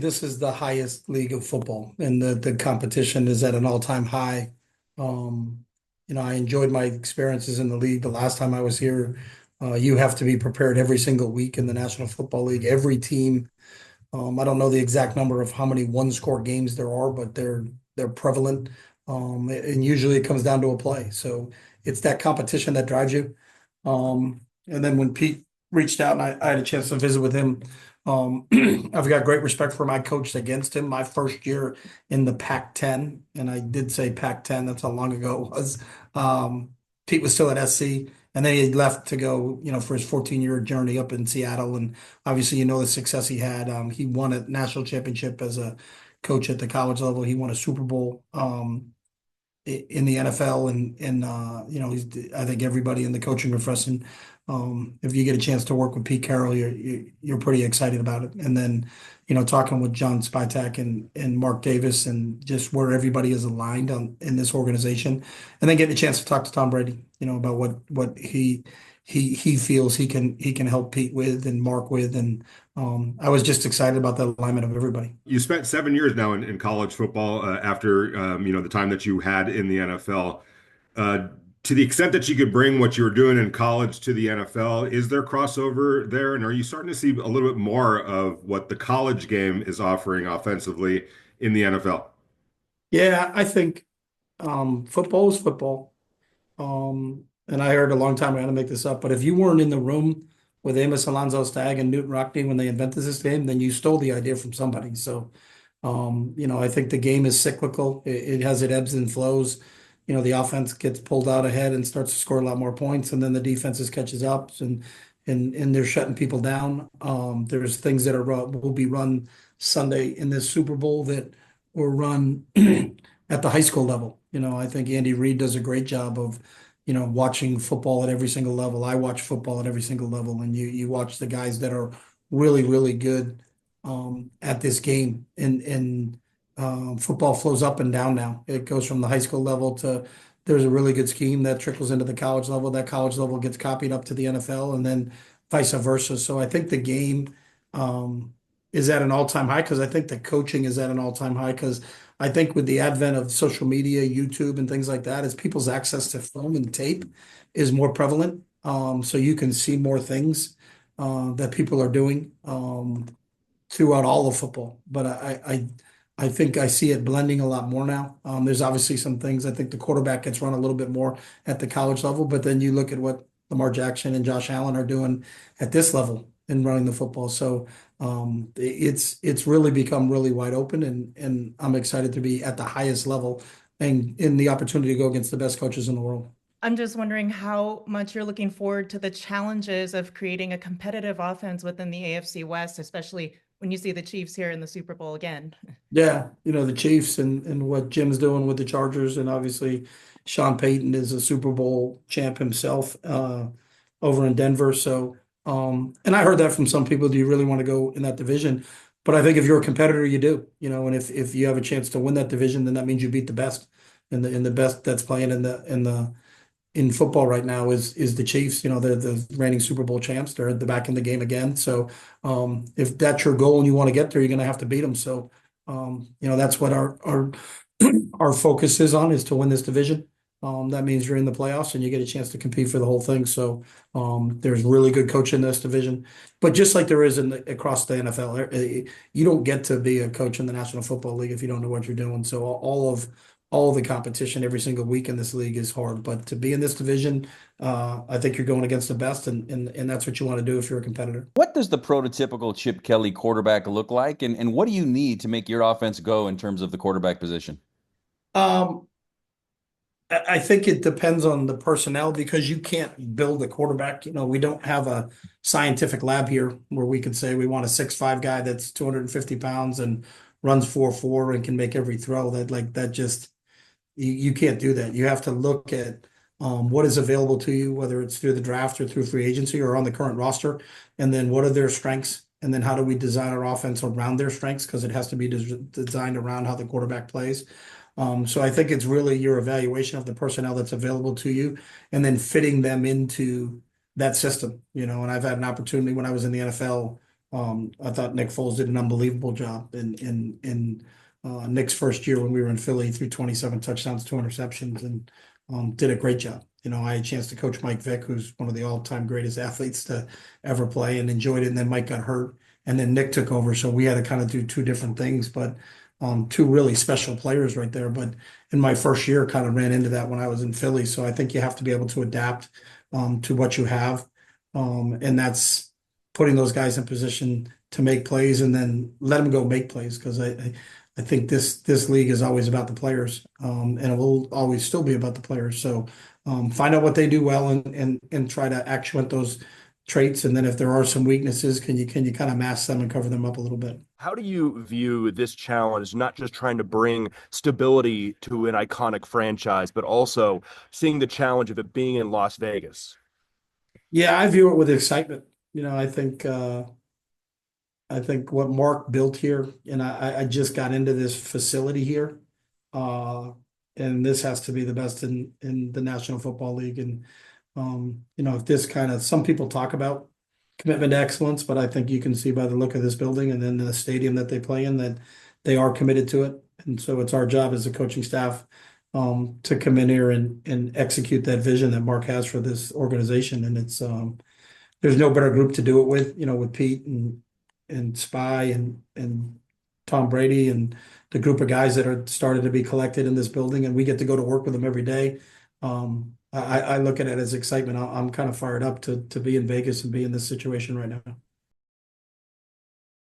This is the highest league of football, and the competition is at an all-time high. Um, I enjoyed my experiences in the league the last time I was here. You have to be prepared every single week in the National Football League. Every team, I don't know the exact number of how many one-score games there are, but they're prevalent. And usually it comes down to a play. So it's that competition that drives you. And then when Pete reached out and I had a chance to visit with him, I've got great respect for him. I coached against him my first year in the Pac-10, and I did say Pac-10. That's how long ago it was. Pete was still at SC, and then he left to go, for his 14-year journey up in Seattle. And obviously, the success he had. He won a national championship as a coach at the college level. He won a Super Bowl. In the NFL and I think everybody in the coaching profession, if you get a chance to work with Pete Carroll, you're pretty excited about it. And then, talking with John Spytak and Mark Davis and just where everybody is aligned in this organization, and then getting a chance to talk to Tom Brady, about what he feels he can help Pete with and Mark with, and I was just excited about the alignment of everybody. You spent 7 years now in college football after the time that you had in the NFL. Uh, to the extent that you could bring what you were doing in college to the NFL, is there crossover there? And are you starting to see a little bit more of what the college game is offering offensively in the NFL? Yeah, I think football is football. And I heard a long time ago, I'm gonna make this up, but if you weren't in the room with Amos Alonzo Stagg and Newton Rockne when they invented this game, then you stole the idea from somebody. So, I think the game is cyclical. It has its ebbs and flows. The offense gets pulled out ahead and starts to score a lot more points, and then the defenses catches up and they're shutting people down. There's things that will be run Sunday in this Super Bowl that were run at the high school level. I think Andy Reid does a great job of, watching football at every single level. I watch football at every single level, and you watch the guys that are really, really good at this game. And football flows up and down now. It goes from the high school level to there's a really good scheme that trickles into the college level. That college level gets copied up to the NFL, and then vice versa. So I think the game is at an all-time high because I think the coaching is at an all-time high because I think with the advent of social media, YouTube, and things like that, as people's access to film and tape is more prevalent. So you can see more things that people are doing throughout all of football. But I think I see it blending a lot more now. There's obviously some things I think the quarterback gets run a little bit more at the college level, but then you look at what Lamar Jackson and Josh Allen are doing at this level in running the football. So it's really become really wide open, and I'm excited to be at the highest level and in the opportunity to go against the best coaches in the world. I'm just wondering how much you're looking forward to the challenges of creating a competitive offense within the AFC West, especially when you see the Chiefs here in the Super Bowl again. Yeah, the Chiefs and what Jim's doing with the Chargers, and obviously Sean Payton is a Super Bowl champ himself over in Denver. So, and I heard that from some people. Do you really want to go in that division? But I think if you're a competitor, you do. And if you have a chance to win that division, then that means you beat the best, and the best that's playing in football right now is the Chiefs. They're the reigning Super Bowl champs. They're back in the game again. So if that's your goal and you want to get there, you're going to have to beat them. So that's what our focus is on, is to win this division. That means you're in the playoffs and you get a chance to compete for the whole thing. So there's really good coach in this division, but just like there is across the NFL, you don't get to be a coach in the National Football League if you don't know what you're doing. So all of the competition every single week in this league is hard, but to be in this division, I think you're going against the best, and that's what you want to do if you're a competitor. What does the prototypical Chip Kelly quarterback look like, and what do you need to make your offense go in terms of the quarterback position? Um, I think it depends on the personnel because you can't build a quarterback. We don't have a scientific lab here where we could say we want a 6'5" guy that's 250 pounds and runs 4.4 and can make every throw. That just you can't do that. You have to look at what is available to you, whether it's through the draft or through free agency or on the current roster, and then what are their strengths, and then how do we design our offense around their strengths because it has to be designed around how the quarterback plays. So I think it's really your evaluation of the personnel that's available to you and then fitting them into that system. And I've had an opportunity when I was in the NFL I thought Nick Foles did an unbelievable job in Nick's first year when we were in Philly, threw 27 touchdowns, 2 interceptions, and did a great job. You know, I had a chance to coach Mike Vick, who's one of the all-time greatest athletes to ever play, and enjoyed it. And then Mike got hurt, and then Nick took over, so we had to kind of do two different things, but two really special players right there. But in my first year, kind of ran into that when I was in Philly. So I think you have to be able to adapt to what you have, and that's putting those guys in position to make plays and then let them go make plays. Because I think this league is always about the players, and it will always still be about the players. So find out what they do well and try to actuate those traits. And then if there are some weaknesses, can you kind of mask them and cover them up a little bit? How do you view this challenge, not just trying to bring stability to an iconic franchise, but also seeing the challenge of it being in Las Vegas? Yeah, I view it with excitement. You know, I think what Mark built here, and I just got into this facility here, and this has to be the best in the National Football League. And you know, if this kind of, some people talk about commitment to excellence, but I think you can see by the look of this building and then the stadium that they play in that they are committed to it. And so it's our job as a coaching staff to come in here and execute that vision that Mark has for this organization. And it's there's no better group to do it with, you know, with Pete and Spy and Tom Brady and the group of guys that are started to be collected in this building, and we get to go to work with them every day. I look at it as excitement. I'm kind of fired up to be in Vegas and be in this situation right now.